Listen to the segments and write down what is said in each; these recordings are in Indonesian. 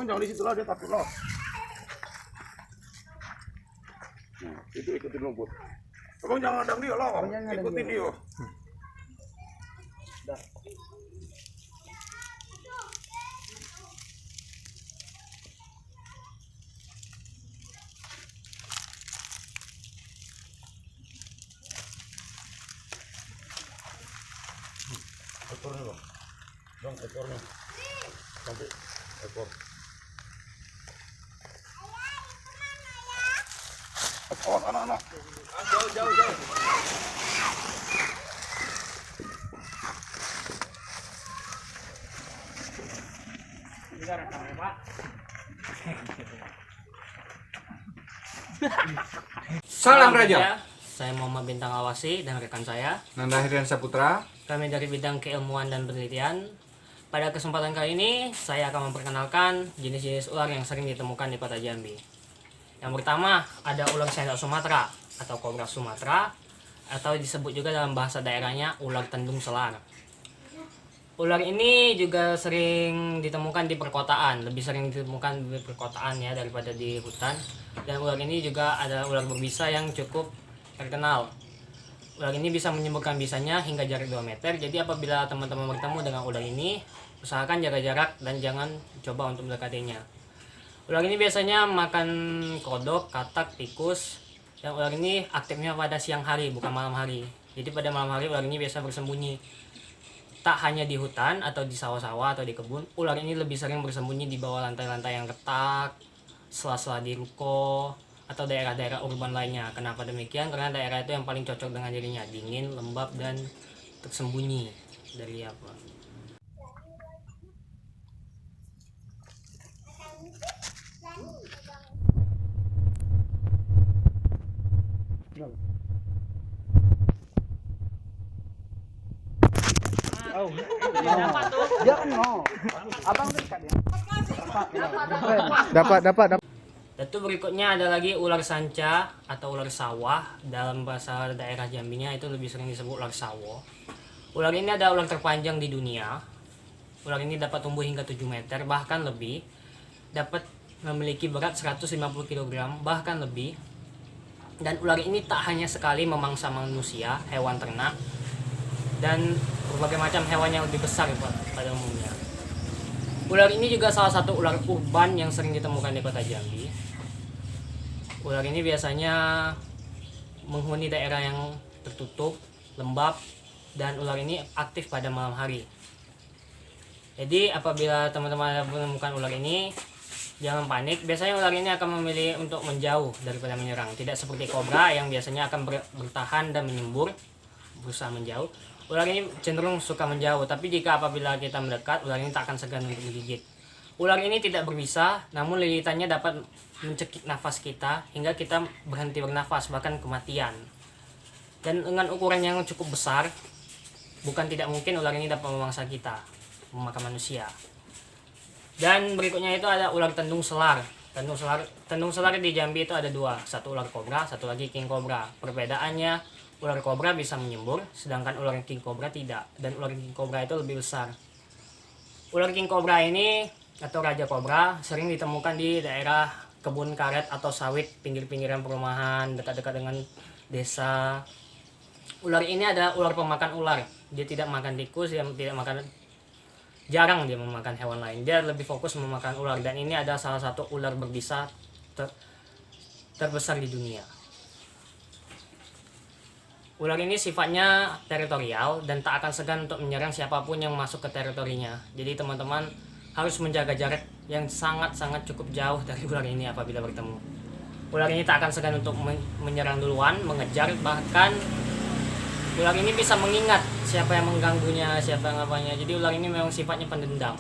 jangan di situ lah, dia takut loh. Nah, itu ikutin rumput. Abang jangan ngadang dia loh, ikutin dia. Ekornya bang, ekornya sampai ekor. Ekor anak-anak. Jauh. Salam Raja. Saya Muhammad Bintang Awasi dan rekan saya. Nanda Hiryan Saputra. Kami dari bidang keilmuan dan penelitian. Pada kesempatan kali ini, saya akan memperkenalkan jenis-jenis ular yang sering ditemukan di Kota Jambi. Yang pertama, ada ular sendok Sumatera atau kobra Sumatera, atau disebut juga dalam bahasa daerahnya ular tendung selar. Ular ini juga sering ditemukan di perkotaan, lebih sering ditemukan di perkotaan ya daripada di hutan. Dan ular ini juga ada ular berbisa yang cukup terkenal. Ular ini bisa menyembuhkan bisanya hingga jarak 2 meter. Jadi apabila teman-teman bertemu dengan ular ini, usahakan jaga jarak dan jangan coba untuk mendekatinya. Ular ini biasanya makan kodok, katak, tikus. Dan ular ini aktifnya pada siang hari, bukan malam hari. Jadi pada malam hari ular ini biasa bersembunyi. Tak hanya di hutan atau di sawah-sawah atau di kebun, ular ini lebih sering bersembunyi di bawah lantai-lantai yang retak, sela-sela di ruko, atau daerah-daerah urban lainnya. Kenapa demikian? Karena daerah itu yang paling cocok dengan dirinya, dingin, lembab, dan tersembunyi dari apa. Dapat. Tentu berikutnya ada lagi ular sanca atau ular sawah. Dalam bahasa daerah Jambinya itu lebih sering disebut ular sawo. Ular ini adalah ular terpanjang di dunia. Ular ini dapat tumbuh hingga 7 meter bahkan lebih. Dapat memiliki berat 150 kg bahkan lebih. Dan ular ini tak hanya sekali memangsa manusia, hewan ternak, dan berbagai macam hewan yang lebih besar pada umumnya. Ular ini juga salah satu ular urban yang sering ditemukan di Kota Jambi. Ular ini biasanya menghuni daerah yang tertutup, lembab, dan ular ini aktif pada malam hari. Jadi apabila teman-teman menemukan ular ini, jangan panik. Biasanya ular ini akan memilih untuk menjauh daripada menyerang. Tidak seperti kobra yang biasanya akan bertahan dan menyembur, berusaha menjauh. Ular ini cenderung suka menjauh, tapi jika apabila kita mendekat, ular ini tak akan segan untuk menggigit. Ular ini tidak berbisa, namun lilitannya dapat mencekik nafas kita hingga kita berhenti bernafas, bahkan kematian. Dan dengan ukuran yang cukup besar, bukan tidak mungkin ular ini dapat memangsa kita, memakan manusia. Dan berikutnya itu ada ular tendung selar. Tendung selar di Jambi itu ada 2, satu ular kobra, satu lagi king kobra. Perbedaannya, ular kobra bisa menyembur, sedangkan ular king kobra tidak. Dan ular king kobra itu lebih besar. Ular king kobra ini atau raja kobra sering ditemukan di daerah kebun karet atau sawit, pinggir-pinggiran perumahan, dekat-dekat dengan desa. Ular ini adalah ular pemakan ular. Dia tidak makan tikus, jarang dia memakan hewan lain. Dia lebih fokus memakan ular, dan ini adalah salah satu ular berbisa terbesar di dunia. Ular ini sifatnya teritorial dan tak akan segan untuk menyerang siapapun yang masuk ke teritorinya. Jadi teman-teman harus menjaga jarak yang sangat-sangat cukup jauh dari ular ini apabila bertemu. Ular ini tak akan segan untuk menyerang duluan, mengejar, bahkan ular ini bisa mengingat siapa yang mengganggunya, siapa yang apanya. Jadi ular ini memang sifatnya pendendam.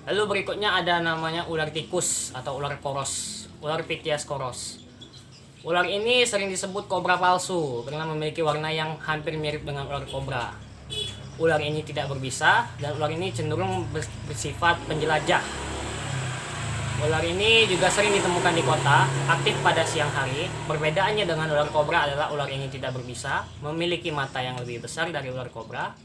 Lalu berikutnya ada namanya ular tikus atau ular koros, ular Pithias koros. Ular ini sering disebut kobra palsu karena memiliki warna yang hampir mirip dengan ular kobra. Ular ini tidak berbisa dan ular ini cenderung bersifat penjelajah. Ular ini juga sering ditemukan di kota, aktif pada siang hari. Perbedaannya dengan ular kobra adalah ular ini tidak berbisa, memiliki mata yang lebih besar dari ular kobra,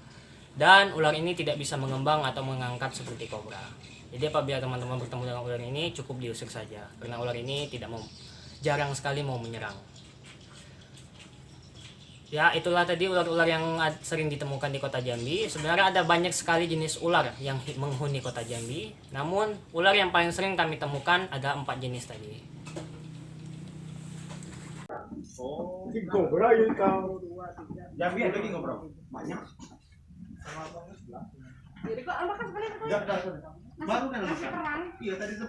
Dan ular ini tidak bisa mengembang atau mengangkat seperti kobra. Jadi apabila teman-teman bertemu dengan ular ini cukup diusir saja, karena ular ini jarang sekali mau menyerang. Ya, itulah tadi ular-ular yang sering ditemukan di kota Jambi. Sebenarnya ada banyak sekali jenis ular yang menghuni kota Jambi. Namun ular yang paling sering kami temukan ada 4 jenis tadi. Oh, kobra yun kau. Jambi ada lagi kobra. Banyak. Jadi kok makan sekali Ya, baru kan nasi kerang. Iya tadi tuh.